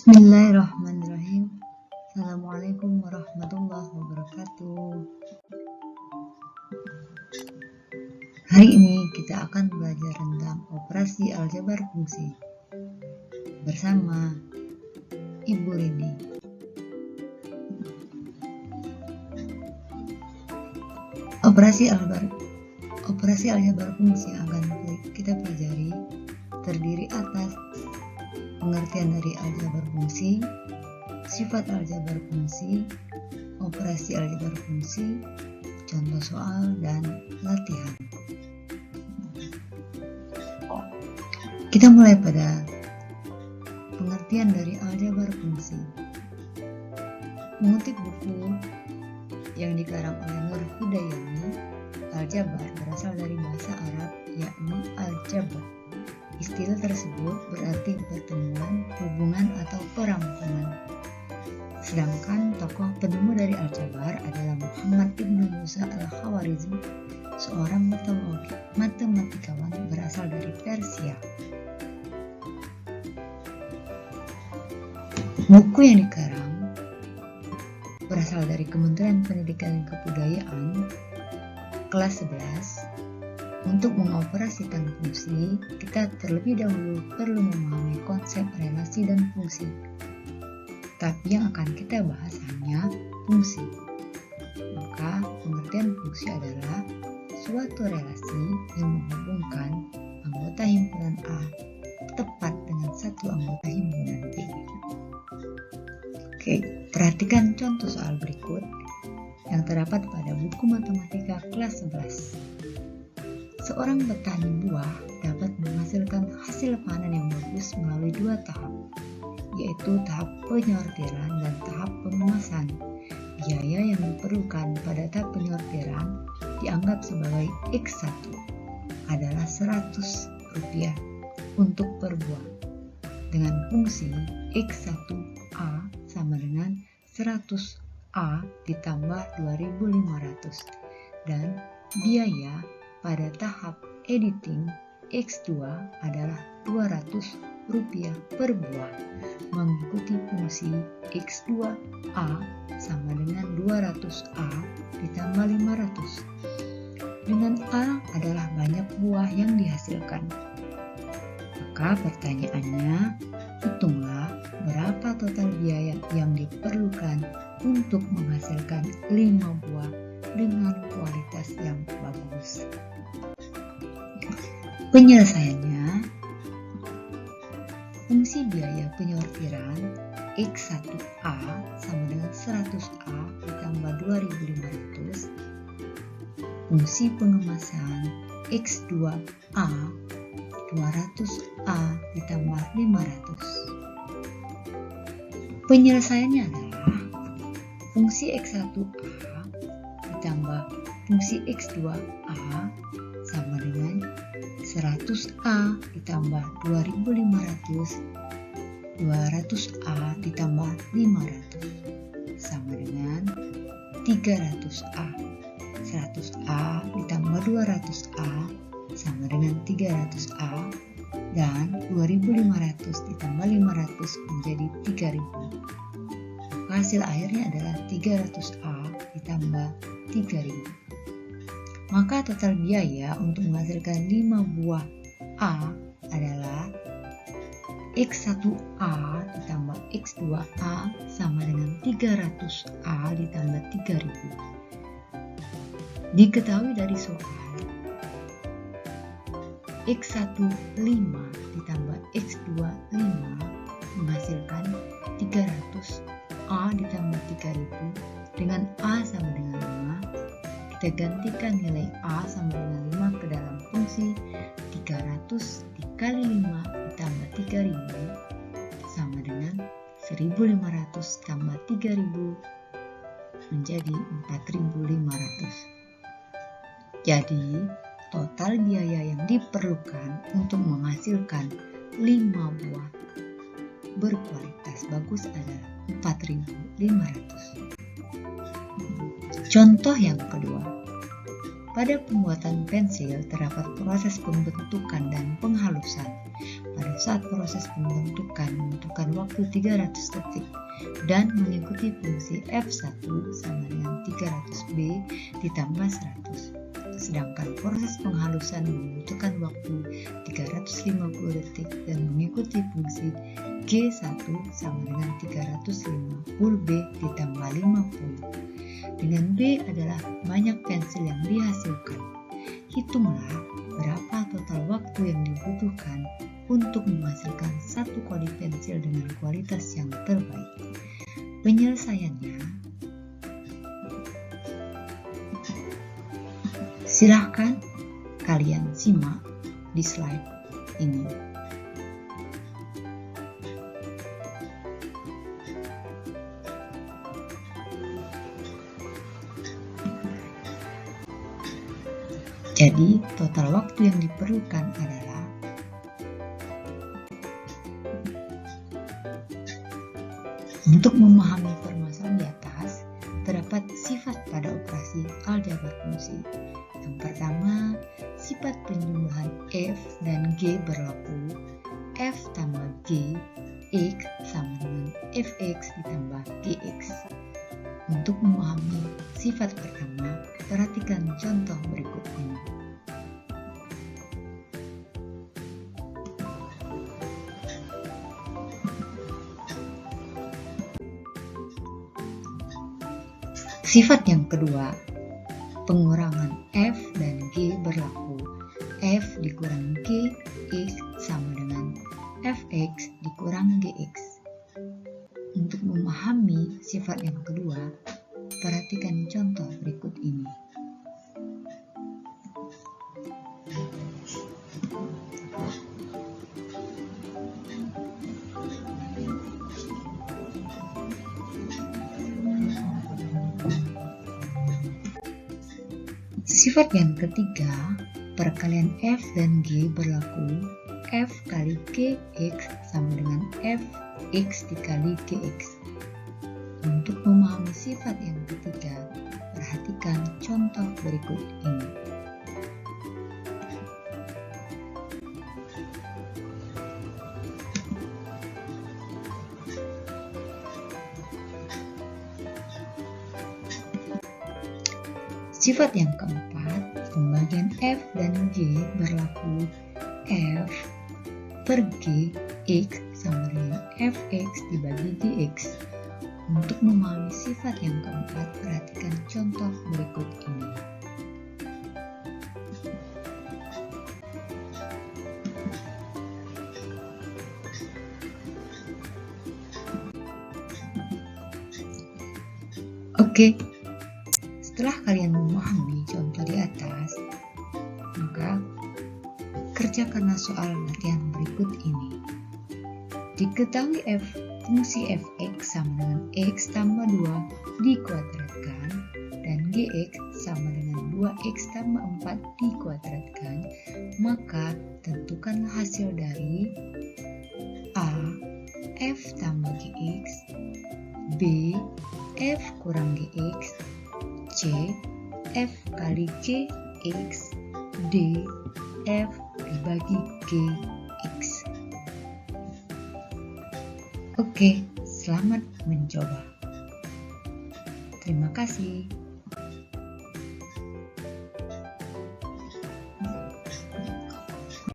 Bismillahirrahmanirrahim. Assalamualaikum warahmatullahi wabarakatuh. Hari ini kita akan belajar tentang operasi aljabar fungsi bersama Ibu Rini. Operasi aljabar fungsi yang akan kita pelajari terdiri atas pengertian dari aljabar fungsi, sifat aljabar fungsi, operasi aljabar fungsi, contoh soal, dan latihan. Kita mulai pada pengertian dari aljabar fungsi. Mengutip buku yang dikarang oleh Nur Hidayani, aljabar berasal dari bahasa Arab yakni al-jabr. Istilah tersebut berarti pertemuan, hubungan, atau perangkuman. Sedangkan tokoh penemu dari aljabar adalah Muhammad ibnu Musa al-Khawarizmi, seorang matematikawan berasal dari Persia. Buku yang dikarang berasal dari Kementerian Pendidikan dan Kebudayaan, kelas 11. Untuk mengoperasikan fungsi, kita terlebih dahulu perlu memahami konsep relasi dan fungsi. Tapi yang akan kita bahas hanya fungsi. Maka pengertian fungsi adalah suatu relasi yang menghubungkan anggota himpunan A tepat dengan satu anggota himpunan B. Oke, perhatikan contoh soal berikut yang terdapat pada buku matematika kelas 11. Seorang petani buah dapat menghasilkan hasil panen yang bagus melalui dua tahap, yaitu tahap penyortiran dan tahap pengemasan. Biaya yang diperlukan pada tahap penyortiran dianggap sebagai X1 adalah Rp100 untuk per buah, dengan fungsi X1A sama dengan 100A ditambah 2.500 dan biaya pada tahap editing X2 adalah Rp200 per buah, mengikuti fungsi X2A sama dengan 200A ditambah 500. Dengan A adalah banyak buah yang dihasilkan. Maka pertanyaannya, hitunglah berapa total biaya yang diperlukan untuk menghasilkan 5 buah dengan kualitas yang bagus. Penyelesaiannya, fungsi biaya penyortiran X1A sama dengan 100A ditambah 2.500, fungsi pengemasan X2A 200A ditambah 500. Penyelesaiannya adalah fungsi X1A ditambah fungsi X2A sama dengan 100A ditambah 2.500, 200A ditambah 500 sama dengan 300A. 100A ditambah 200A sama dengan 300A dan 2.500 ditambah 500 menjadi 3.000. Hasil akhirnya adalah 300A ditambah 3.000. Maka total biaya untuk menghasilkan 5 buah A adalah X1A ditambah X2A sama dengan 300A ditambah 3.000. Diketahui dari soal, X15 ditambah X25 menghasilkan 300A ditambah 3.000 dengan A sama dengan 5. Kita gantikan nilai A sama dengan 5 ke dalam fungsi 300 dikali 5 ditambah 3.000 sama dengan 1.500 tambah 3.000 menjadi 4.500. Jadi total biaya yang diperlukan untuk menghasilkan 5 buah berkualitas bagus adalah 4.500. Contoh yang kedua, Pada pembuatan pensil terdapat proses pembentukan dan penghalusan. Pada saat proses pembentukan membutuhkan waktu 300 detik dan mengikuti fungsi F1 sama dengan 300B ditambah 100. Sedangkan proses penghalusan membutuhkan waktu 350 detik dan mengikuti fungsi G1 sama dengan 350B ditambah 50. Dengan B adalah banyak pensil yang dihasilkan. Hitunglah berapa total waktu yang dibutuhkan untuk menghasilkan satu kodi pensil dengan kualitas yang terbaik. Penyelesaiannya, silahkan kalian simak di slide ini. Jadi, total waktu yang diperlukan adalah untuk memahami permasalahan di atas, terdapat sifat pada operasi aljabar fungsi. Yang pertama, sifat penjumlahan F dan G berlaku F tambah G, X sama dengan Fx ditambah Gx. Untuk memahami sifat pertama, perhatikan contoh berikut ini. Sifat yang kedua, pengurangan F dan G berlaku F dikurang G, X sama dengan Fx dikurang Gx. Untuk memahami sifat yang kedua, perhatikan contoh berikut ini. Sifat yang ketiga, perkalian F dan G berlaku F kali Gx sama dengan Fx dikali Gx. Untuk memahami sifat yang ketiga, perhatikan contoh berikut ini. Sifat yang keempat, pembagian F dan G berlaku F per G, X sama dengan Fx dibagi Gx. Untuk memahami sifat yang keempat, perhatikan contoh berikut ini. Oke, setelah kalian memahami contoh di atas, maka kerjakanlah soal latihan berikut ini. Diketahui fungsi fx sama dengan x tambah 2 dikuadratkan dan gx sama dengan 2x tambah 4 dikuadratkan, maka tentukan hasil dari A. F tambah gx, B. F kurang gx, C. F kali gx, D. F dibagi gx. Oke, selamat mencoba. Terima kasih.